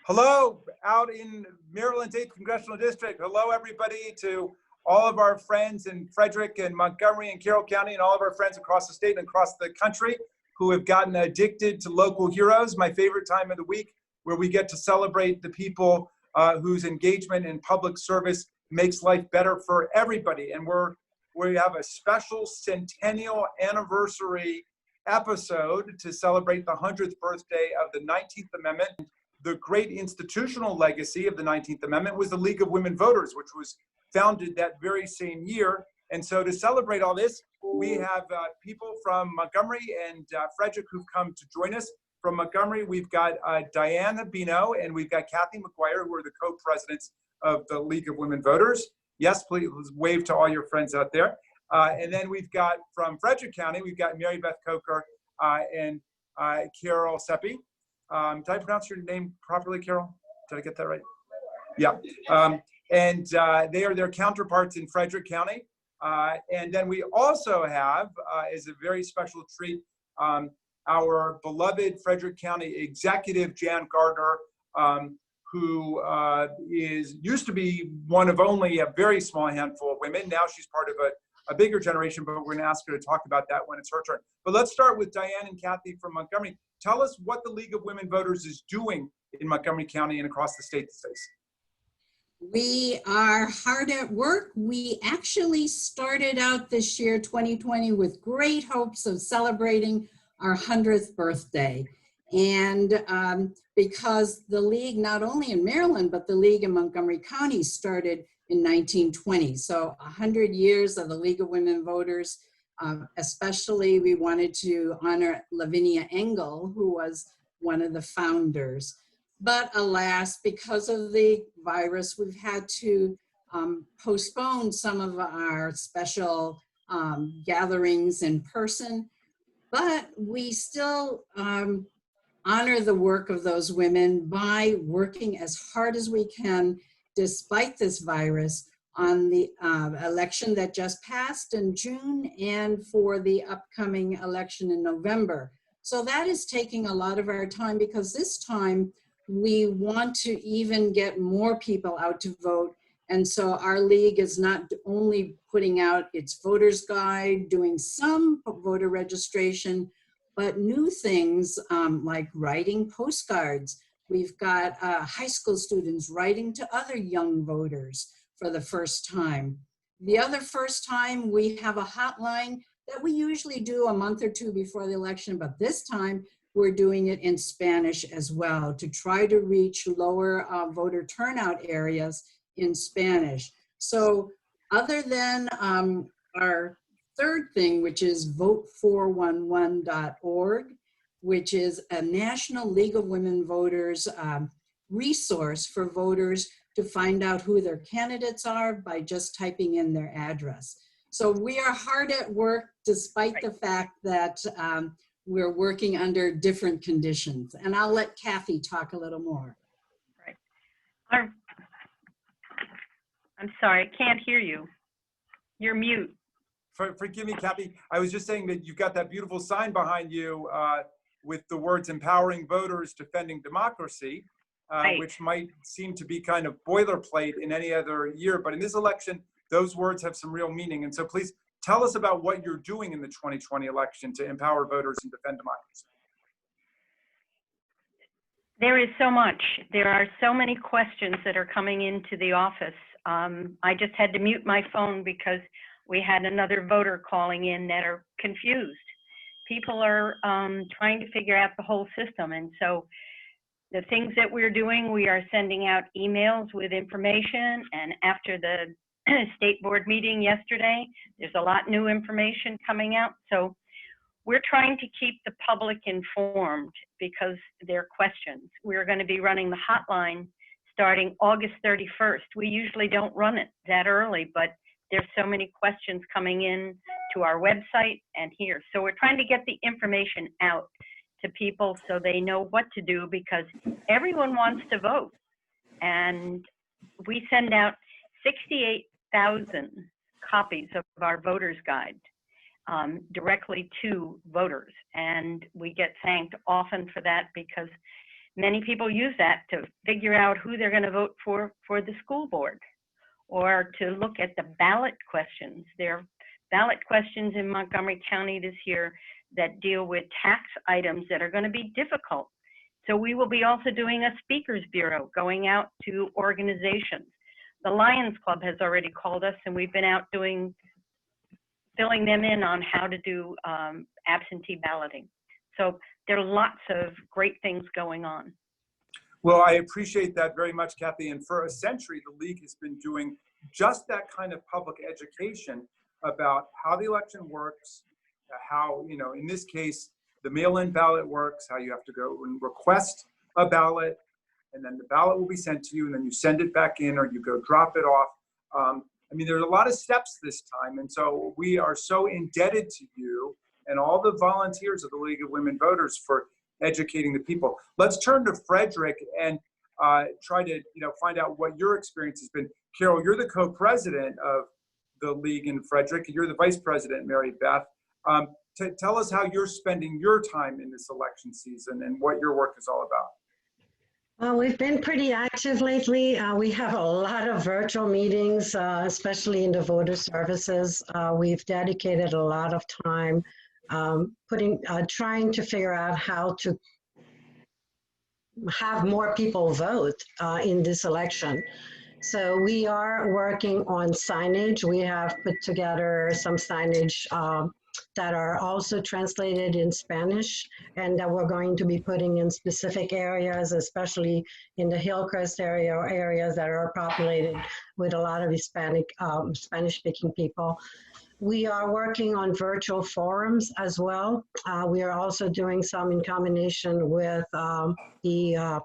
Hello, out in Maryland's 8th Congressional District. Hello, everybody, to all of our friends in Frederick and Montgomery and Carole County and all of our friends across the state and across the country who have gotten addicted to local heroes, my favorite time of the week, where we get to celebrate the people whose engagement in public service makes life better for everybody. And we have a special centennial anniversary episode to celebrate the 100th birthday of the 19th Amendment. The great institutional legacy of the 19th Amendment was the League of Women Voters, which was founded that very same year. And so to celebrate all this, we have people from Montgomery and Frederick who've come to join us. From Montgomery, we've got Diane Hibino and we've got Kathy McGuire, who are the co-presidents of the League of Women Voters. Yes, please wave to all your friends out there. And then we've got from Frederick County, we've got Mary Beth Coker and Carole Sepe. Did I pronounce your name properly, Carole? Did I get that right? Yeah. And they are their counterparts in Frederick County. And then we also have, as a very special treat, our beloved Frederick County executive, Jan Gardner, who used to be one of only a very small handful of women. Now she's part of a bigger generation, but we're going to ask her to talk about that when it's her turn. But let's start with Diane and Kathy from Montgomery. Tell us what the League of Women Voters is doing in Montgomery County and across the state these days. We are hard at work. We actually started out this year, 2020, with great hopes of celebrating our 100th birthday. And because the League, not only in Maryland, but the League in Montgomery County started in 1920. So 100 years of the League of Women Voters. Especially, we wanted to honor Lavinia Engel, who was one of the founders. But alas, because of the virus, we've had to postpone some of our special gatherings in person. But we still honor the work of those women by working as hard as we can, despite this virus, on the election that just passed in June and for the upcoming election in November. So that is taking a lot of our time, because this time we want to even get more people out to vote. And so our league is not only putting out its voters guide, doing some voter registration, but new things like writing postcards. We've got high school students writing to other young voters for the first time. The other first time, we have a hotline that we usually do a month or two before the election, but this time we're doing it in Spanish as well to try to reach lower voter turnout areas in Spanish. So other than our third thing, which is vote411.org, which is a National League of Women Voters resource for voters to find out who their candidates are by just typing in their address. So we are hard at work, despite the fact that we're working under different conditions. And I'll let Kathy talk a little more. Right. I'm sorry, I can't hear you. You're mute. Forgive me, Kathy. I was just saying that you've got that beautiful sign behind you with the words "empowering voters, defending democracy," Right. which might seem to be kind of boilerplate in any other year. But in this election, those words have some real meaning. And so please tell us about what you're doing in the 2020 election to empower voters and defend democracy. There is so much. There are so many questions that are coming into the office. I just had to mute my phone because we had another voter calling in that are confused. People are trying to figure out the whole system. And so the things that we're doing, we are sending out emails with information. And after the state board meeting yesterday, there's a lot new information coming out. So we're trying to keep the public informed because there are questions. We're going to be running the hotline starting August 31st. We usually don't run it that early, but there's so many questions coming in to our website and here. So we're trying to get the information out to people so they know what to do, because everyone wants to vote. And we send out 68,000 copies of our voter's guide directly to voters. And we get thanked often for that, because many people use that to figure out who they're going to vote for the school board, or to look at the ballot questions. There are ballot questions in Montgomery County this year that deal with tax items that are going to be difficult. So we will be also doing a speakers bureau, going out to organizations. The Lions Club has already called us, and we've been out filling them in on how to do absentee balloting. So there are lots of great things going on. Well, I appreciate that very much, Kathy. And for a century, the League has been doing just that kind of public education about how the election works, how, you know, in this case, the mail-in ballot works, how you have to go and request a ballot, and then the ballot will be sent to you, and then you send it back in, or you go drop it off. I mean, there's a lot of steps this time, and so we are so indebted to you and all the volunteers of the League of Women Voters for educating the people. Let's turn to Frederick and try to, you know, find out what your experience has been. Carole, you're the co-president of the League in Frederick, and you're the vice president, Mary Beth. Tell us how you're spending your time in this election season and what your work is all about. Well, we've been pretty active lately. We have a lot of virtual meetings, especially in the voter services. We've dedicated a lot of time trying to figure out how to have more people vote in this election. So we are working on signage. We have put together some signage that are also translated in Spanish, and that we're going to be putting in specific areas, especially in the Hillcrest area, or areas that are populated with a lot of Spanish-speaking people. We are working on virtual forums as well. We are also doing some in combination with the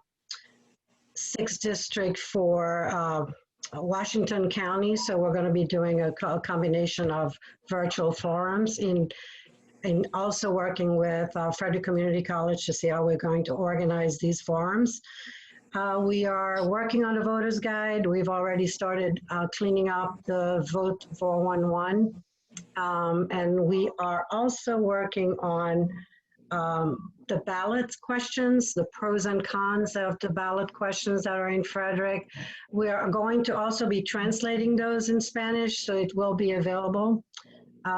6th District for Washington County. So we're going to be doing a combination of virtual forums and also working with Frederick Community College to see how we're going to organize these forums. We are working on a voter's guide. We've already started cleaning up the Vote 411. And we are also working on the ballot questions, the pros and cons of the ballot questions that are in Frederick. We are going to also be translating those in Spanish, so it will be available.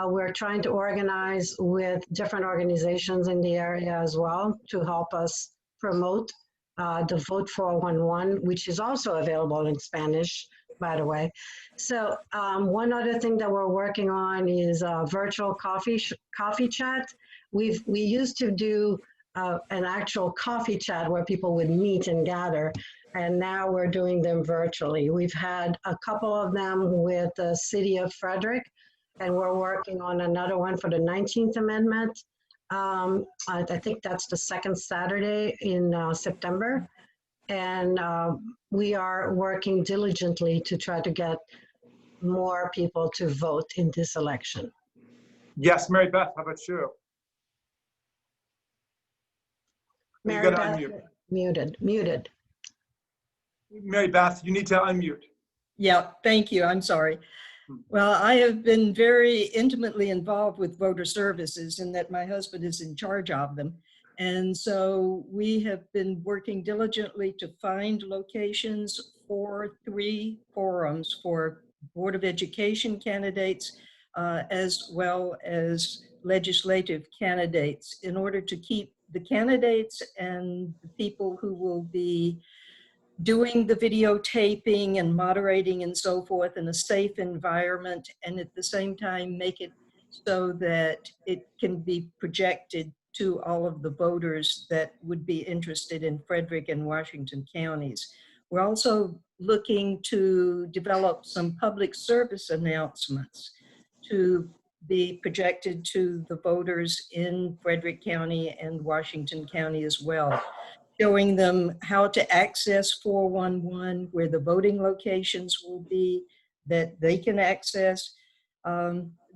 We're trying to organize with different organizations in the area as well to help us promote the Vote 411, which is also available in Spanish, by the way. So one other thing that we're working on is a virtual coffee chat. We used to do an actual coffee chat where people would meet and gather, and now we're doing them virtually. We've had a couple of them with the city of Frederick, and we're working on another one for the 19th Amendment. I think that's the second Saturday in September. And we are working diligently to try to get more people to vote in this election. Yes, Mary Beth, how about you? Mary Beth, muted. Mary Beth, you need to unmute. Yeah, thank you. I'm sorry. Well, I have been very intimately involved with voter services in that my husband is in charge of them. And so we have been working diligently to find locations for 3 forums for Board of Education candidates, as well as legislative candidates, in order to keep the candidates and the people who will be doing the videotaping and moderating and so forth in a safe environment, and at the same time make it so that it can be projected to all of the voters that would be interested in Frederick and Washington counties. We're also looking to develop some public service announcements to be projected to the voters in Frederick County and Washington County as well, showing them how to access 411, where the voting locations will be that they can access.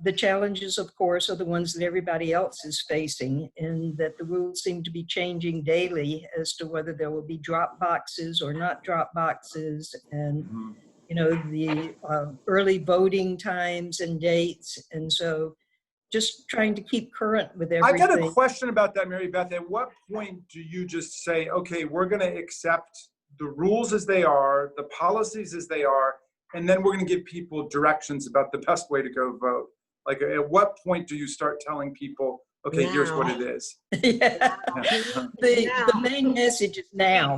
The challenges, of course, are the ones that everybody else is facing, in that the rules seem to be changing daily as to whether there will be drop boxes or not drop boxes, and you know, the early voting times and dates. And so just trying to keep current with I got a everything. question about that, Mary Beth. At what point do you just say, okay, we're going to accept the rules as they are, the policies as they are, and then we're going to give people directions about the best way to go vote? Like, at what point do you start telling people, okay, here's what it is? Yeah. The main message is now.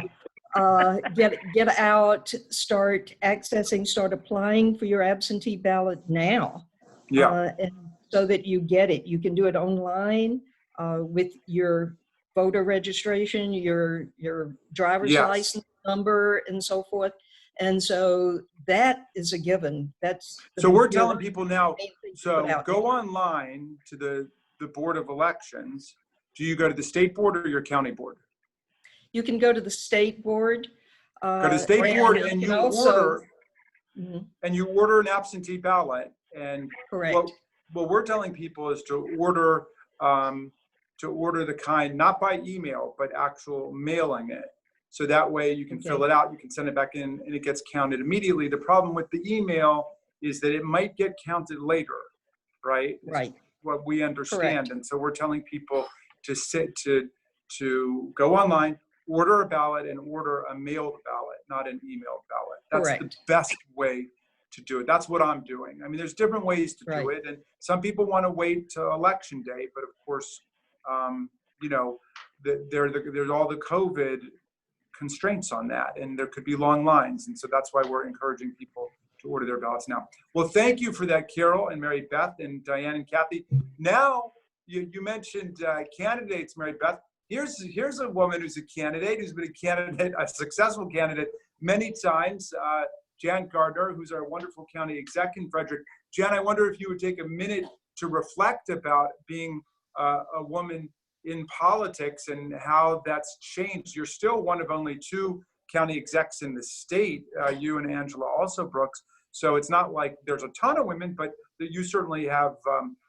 Get out, start accessing, start applying for your absentee ballot now. Yeah. And so that you get it. You can do it online with your voter registration, your driver's Yes. license number, and so forth. And so that is a given. That's So we're you know, telling people now, main thing to so put out go there. online to the Board of Elections. Do you go to the state board or your county board? You can go to the state board. Go to the state board and you you can also- order, Mhm, and you order an absentee ballot. And correct. what we're telling people is to order the kind, not by email, but actual mailing it. So that way you can fill it out, you can send it back in, and it gets counted immediately. The problem with the email is that it might get counted later, right? Right. What we understand. Correct. And so we're telling people to go online, order a ballot, and order a mailed ballot, not an emailed ballot. That's Correct. the best way to do it. That's what I'm doing. I mean, there's different ways to do Right. it, and some people want to wait to election day, but of course, you know, there's all the COVID constraints on that, and there could be long lines, and so that's why we're encouraging people to order their ballots now. Well, thank you for that, Carole and Mary Beth and Diane and Kathy. Now, you mentioned candidates, Mary Beth. Here's a woman who's a candidate, who's been a candidate, a successful candidate many times. Jan Gardner, who's our wonderful county exec in Frederick. Jan, I wonder if you would take a minute to reflect about being a woman in politics and how that's changed. You're still one of only 2 county execs in the state, you and Angela also Brooks. So it's not like there's a ton of women, but you certainly have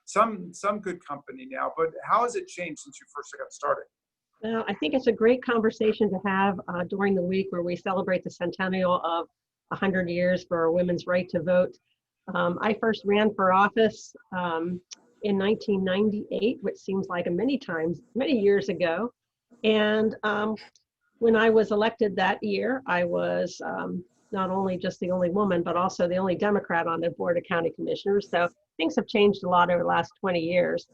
some good company now. But how has it changed since you first got started? Well, I think it's a great conversation to have during the week where we celebrate the centennial of 100 years for women's right to vote. I first ran for office in 1998, which seems like many years ago. And when I was elected that year, I was not only just the only woman, but also the only Democrat on the Board of County Commissioners. So things have changed a lot over the last 20 years.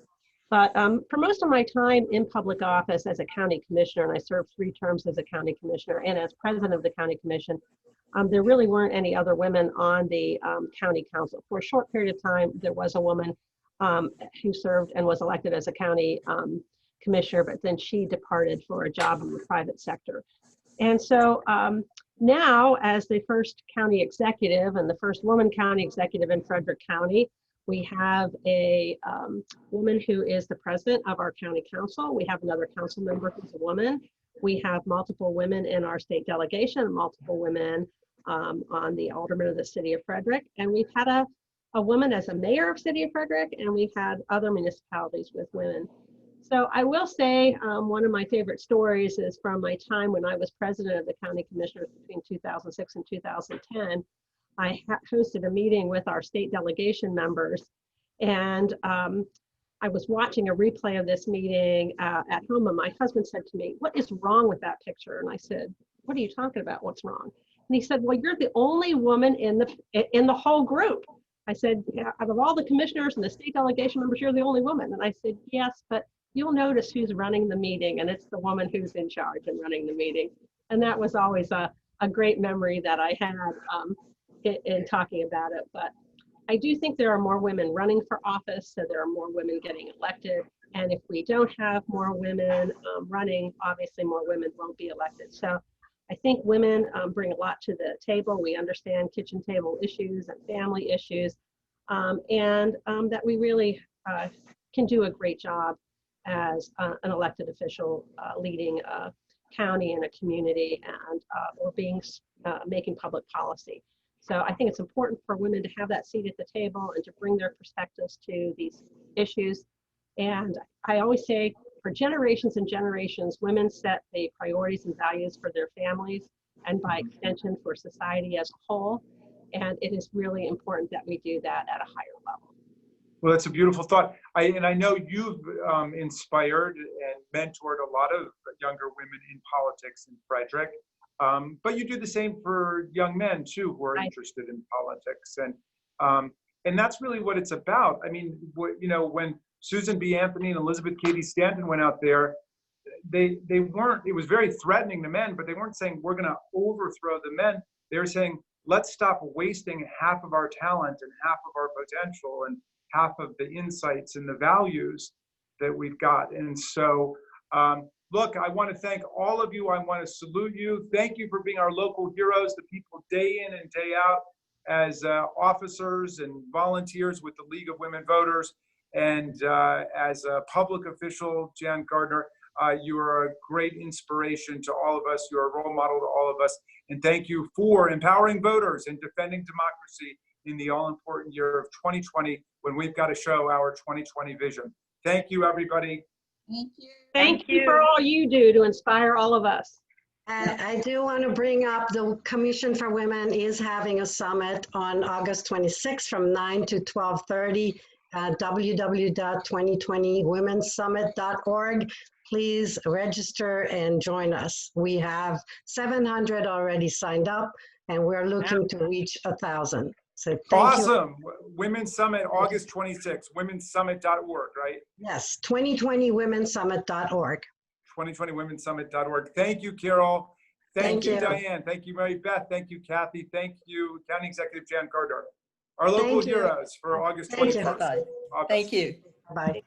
But for most of my time in public office as a county commissioner, and I served 3 terms as a county commissioner and as president of the county commission, there really weren't any other women on the county council. For a short period of time, there was a woman who served and was elected as a county commissioner, but then she departed for a job in the private sector. And so now, as the first county executive and the first woman county executive in Frederick County, we have a woman who is the president of our county council. We have another council member who's a woman. We have multiple women in our state delegation, multiple women on the alderman of the city of Frederick. And we've had a woman as a mayor of city of Frederick, and we've had other municipalities with women. So I will say one of my favorite stories is from my time when I was president of the county commissioners between 2006 and 2010. I hosted a meeting with our state delegation members, and I was watching a replay of this meeting at home, and my husband said to me, "What is wrong with that picture?" And I said, "What are you talking about? What's wrong?" And he said, "Well, you're the only woman in the whole group." I said, "Yeah, out of all the commissioners and the state delegation members, you're the only woman." And I said, "Yes, but you'll notice who's running the meeting, and it's the woman who's in charge and running the meeting." And that was always a great memory that I had in talking about it. But I do think there are more women running for office, so there are more women getting elected. And if we don't have more women running, obviously more women won't be elected. So I think women bring a lot to the table. We understand kitchen table issues and family issues, and that we really can do a great job as an elected official leading a county and a community, and or making public policy. So I think it's important for women to have that seat at the table and to bring their perspectives to these issues. And I always say, for generations and generations, women set the priorities and values for their families and by extension for society as a whole. And it is really important that we do that at a higher level. Well, that's a beautiful thought. I know you've inspired and mentored a lot of younger women in politics in Frederick, but you do the same for young men too who are interested in politics, and that's really what it's about. I mean, you know, when Susan B. Anthony and Elizabeth Cady Stanton went out there, they weren't. It was very threatening to men, but they weren't saying we're going to overthrow the men. They were saying let's stop wasting half of our talent and half of our potential and half of the insights and the values that we've got. And so, look, I want to thank all of you. I want to salute you. Thank you for being our local heroes, the people day in and day out as officers and volunteers with the League of Women Voters. And as a public official, Jan Gardner, you are a great inspiration to all of us. You're a role model to all of us. And thank you for empowering voters and defending democracy in the all-important year of 2020, when we've got to show our 2020 vision. Thank you, everybody. Thank you. Thank you for all you do to inspire all of us. I do want to bring up the Commission for Women is having a summit on August 26th from 9 to 12:30 at www.2020womensummit.org. Please register and join us. We have 700 already signed up, and we're looking to reach 1,000. So thank you. Awesome. Women's Summit, August 26th, womensummit.org, right? Yes, 2020womensummit.org. 2020womensummit.org. Thank you, Carole. Thank you, you. Diane. Thank you, Mary Beth. Thank you, Kathy. Thank you, County Executive Jan Gardner. Our local Thank you. heroes for August Thank you. 21st. Bye. Thank you. Bye.